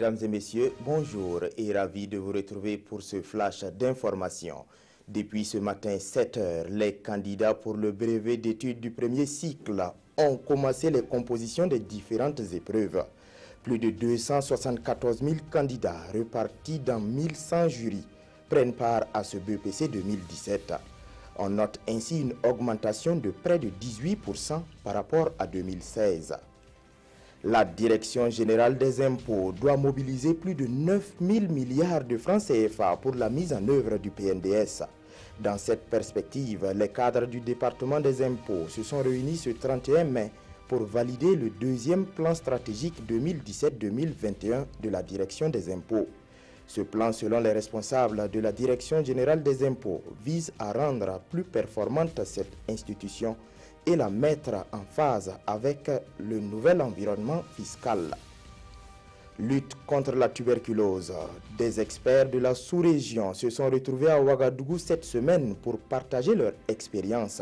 Mesdames et messieurs, bonjour et ravi de vous retrouver pour ce flash d'information. Depuis ce matin 7 heures, les candidats pour le brevet d'études du premier cycle ont commencé les compositions des différentes épreuves. Plus de 274 000 candidats repartis dans 1100 jurys prennent part à ce BEPC 2017. On note ainsi une augmentation de près de 18% par rapport à 2016. La Direction générale des impôts doit mobiliser plus de 9 000 milliards de francs CFA pour la mise en œuvre du PNDS. Dans cette perspective, les cadres du département des impôts se sont réunis ce 31 mai pour valider le deuxième plan stratégique 2017-2021 de la Direction des impôts. Ce plan, selon les responsables de la Direction générale des impôts, vise à rendre plus performante cette institution et la mettre en phase avec le nouvel environnement fiscal. Lutte contre la tuberculose. Des experts de la sous-région se sont retrouvés à Ouagadougou cette semaine pour partager leur expérience.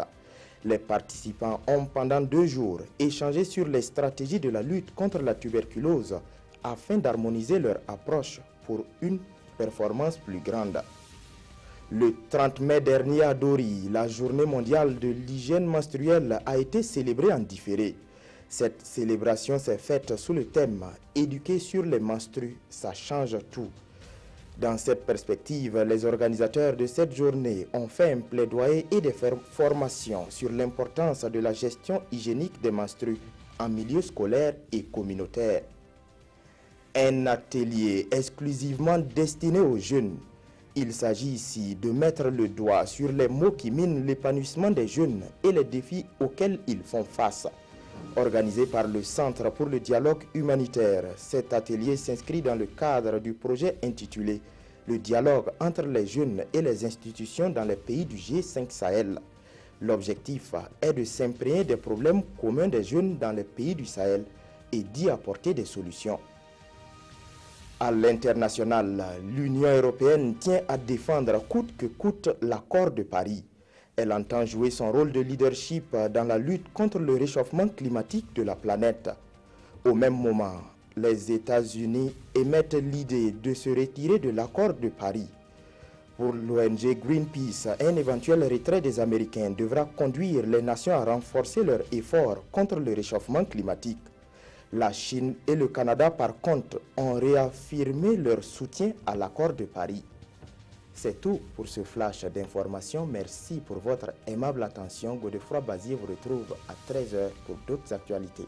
Les participants ont pendant 2 jours échangé sur les stratégies de la lutte contre la tuberculose afin d'harmoniser leur approche pour une performance plus grande. Le 30 mai dernier à Dori, la journée mondiale de l'hygiène menstruelle a été célébrée en différé. Cette célébration s'est faite sous le thème « Éduquer sur les menstrues, ça change tout ». Dans cette perspective, les organisateurs de cette journée ont fait un plaidoyer et des formations sur l'importance de la gestion hygiénique des menstrues en milieu scolaire et communautaire. Un atelier exclusivement destiné aux jeunes. Il s'agit ici de mettre le doigt sur les maux qui minent l'épanouissement des jeunes et les défis auxquels ils font face. Organisé par le Centre pour le dialogue humanitaire, cet atelier s'inscrit dans le cadre du projet intitulé « Le dialogue entre les jeunes et les institutions dans les pays du G5 Sahel ». L'objectif est de s'imprégner des problèmes communs des jeunes dans les pays du Sahel et d'y apporter des solutions. À l'international, l'Union européenne tient à défendre coûte que coûte l'accord de Paris. Elle entend jouer son rôle de leadership dans la lutte contre le réchauffement climatique de la planète. Au même moment, les États-Unis émettent l'idée de se retirer de l'accord de Paris. Pour l'ONG Greenpeace, un éventuel retrait des Américains devra conduire les nations à renforcer leurs efforts contre le réchauffement climatique. La Chine et le Canada, par contre, ont réaffirmé leur soutien à l'accord de Paris. C'est tout pour ce flash d'information. Merci pour votre aimable attention. Godefroid Bazier vous retrouve à 13 h pour d'autres actualités.